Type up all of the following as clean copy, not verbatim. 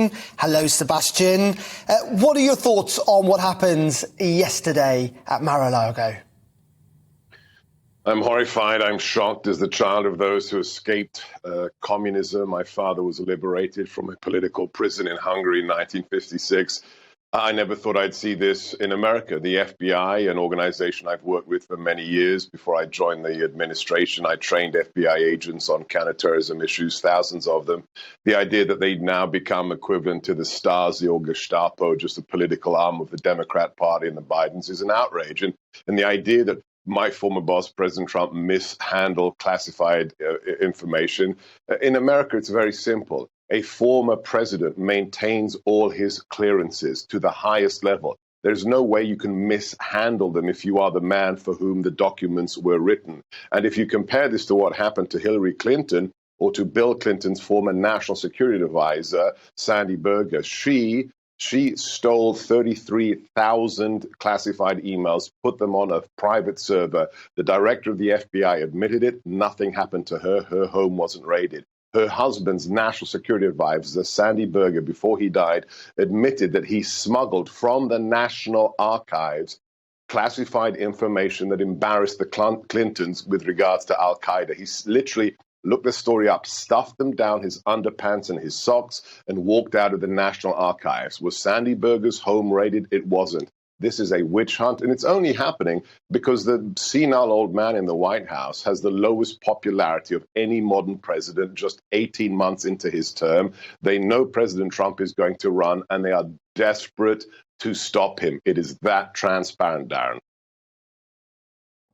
Hello, Sebastian. What are your thoughts on what happened yesterday at Mar-A-Largo? I'm horrified. I'm shocked. As the child of those who escaped communism, my father was liberated from a political prison in Hungary in 1956. I never thought I'd see this in America. The FBI, an organization I've worked with for many years before I joined the administration, I trained FBI agents on counterterrorism issues, thousands of them. The idea that they'd now become equivalent to the Stasi or Gestapo, just a political arm of the Democrat Party and the Bidens, is an outrage. And the idea that my former boss, President Trump, mishandled classified information. In America, it's very simple. A former president maintains all his clearances to the highest level. There's no way you can mishandle them if you are the man for whom the documents were written. And if you compare this to what happened to Hillary Clinton or to Bill Clinton's former national security advisor, Sandy Berger, she stole 33,000 classified emails, put them on a private server. The director of the FBI admitted it. Nothing happened to her. Her home wasn't raided. Her husband's national security advisor, Sandy Berger, before he died, admitted that he smuggled from the National Archives classified information that embarrassed the Clintons with regards to Al-Qaeda. He literally looked the story up, stuffed them down his underpants and his socks, and walked out of the National Archives. Was Sandy Berger's home raided? It wasn't. This is a witch hunt, and it's only happening because the senile old man in the White House has the lowest popularity of any modern president just 18 months into his term. They know President Trump is going to run, and they are desperate to stop him. It is that transparent, Darren.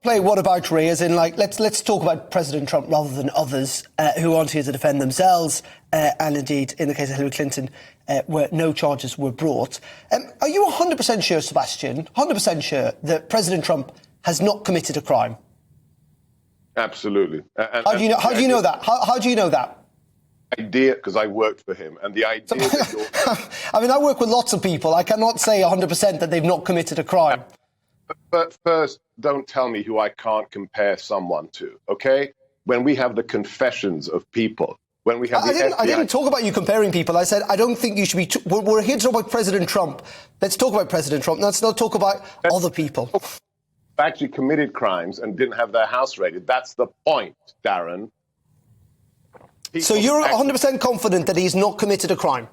Play what about Ray? As in, like, let's talk about President Trump rather than others who aren't here to defend themselves. And indeed, in the case of Hillary Clinton, where no charges were brought. Are you 100% sure, Sebastian, 100% sure that President Trump has not committed a crime? Absolutely. How do you know that? How do you know that? Idea, because I worked for him, and the idea that I mean, I work with lots of people. I cannot say 100% that they've not committed a crime. But first, don't tell me who I can't compare someone to, okay? When we have the confessions of people, when we have the FBI... I didn't talk about you comparing people. I said, I don't think you should be... We're here to talk about President Trump. Let's talk about President Trump. Let's not talk about other people. Actually committed crimes and didn't have their house raided. That's the point, Darren. So you're 100% confident that he's not committed a crime?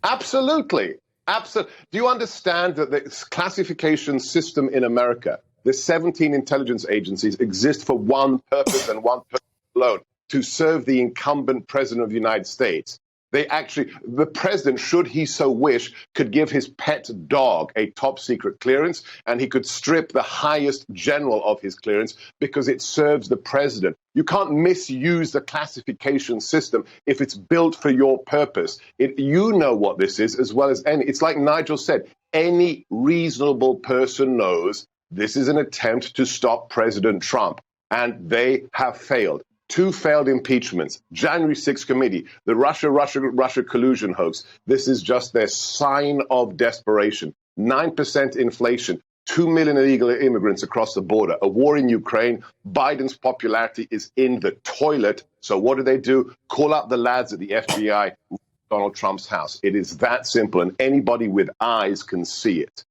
Absolutely. Absolutely. Do you understand that the classification system in America, the 17 intelligence agencies, exist for one purpose and one purpose alone, to serve the incumbent president of the United States? The president, should he so wish, could give his pet dog a top secret clearance, and he could strip the highest general of his clearance because it serves the president. You can't misuse the classification system if it's built for your purpose. You know what this is as well as any. It's like Nigel said, any reasonable person knows this is an attempt to stop President Trump, and they have failed. 2 failed impeachments, January 6th committee, the Russia collusion hoax. This is just their sign of desperation. 9% inflation, 2 million illegal immigrants across the border, a war in Ukraine. Biden's popularity is in the toilet. So what do? Call up the lads at the FBI, Donald Trump's house. It is that simple, and anybody with eyes can see it.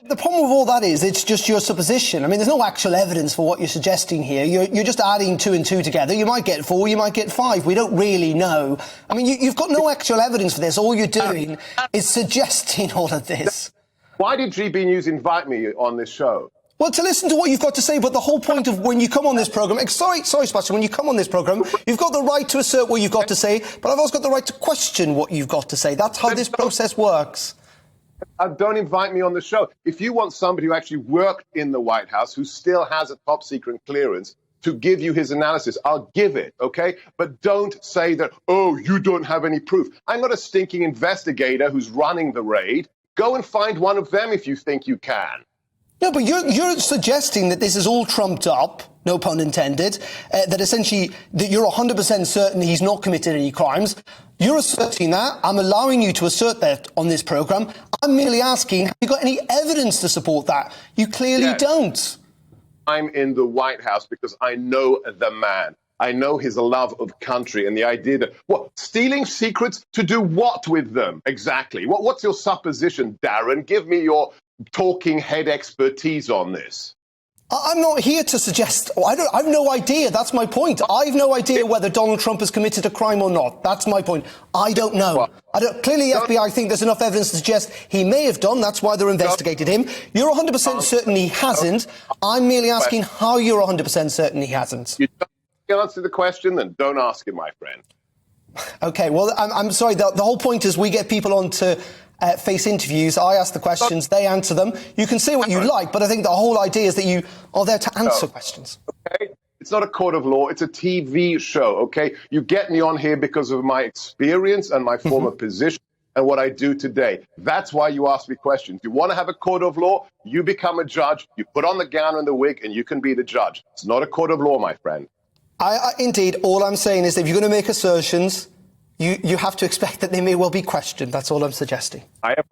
The problem with all that is it's just your supposition. I mean, there's no actual evidence for what you're suggesting here. You're just adding 2 and 2 together. You might get 4, you might get 5. We don't really know. I mean, you've got no actual evidence for this. All you're doing is suggesting all of this. Why did GBNews invite me on this show? Well, to listen to what you've got to say, but the whole point of when you come on this programme... Sorry, Sebastian, when you come on this programme, you've got the right to assert what you've got to say, but I've also got the right to question what you've got to say. That's how this process works. Don't invite me on the show. If you want somebody who actually worked in the White House, who still has a top secret clearance, to give you his analysis, I'll give it, okay? But don't say that, oh, you don't have any proof. I'm not a stinking investigator who's running the raid. Go and find one of them if you think you can. No, but you're suggesting that this is all trumped up, no pun intended, that essentially that you're 100% certain he's not committed any crimes. You're asserting that. I'm allowing you to assert that on this programme. I'm merely asking, have you got any evidence to support that? You clearly don't. I'm in the White House because I know the man. I know his love of country and the idea that, what, stealing secrets to do what with them? Exactly. What's your supposition, Darren? Give me your talking head expertise on this. I'm not here to suggest. I've no idea. That's my point. I've no idea whether Donald Trump has committed a crime or not. That's my point. I don't know. Clearly, the FBI think there's enough evidence to suggest he may have done. That's why they're investigating him. You're 100% certain he hasn't. I'm merely asking how you're 100% certain he hasn't. You don't answer the question, then don't ask it, my friend. OK, well, I'm sorry. The whole point is we get people on to face interviews. I ask the questions, they answer them. You can say what you like, but I think the whole idea is that you are there to answer questions. Okay? It's not a court of law. It's a TV show, okay? You get me on here because of my experience and my former position and what I do today. That's why you ask me questions. You want to have a court of law, you become a judge, you put on the gown and the wig, and you can be the judge. It's not a court of law, my friend. Indeed, all I'm saying is if you're going to make assertions, you have to expect that they may well be questioned. That's all I'm suggesting. I have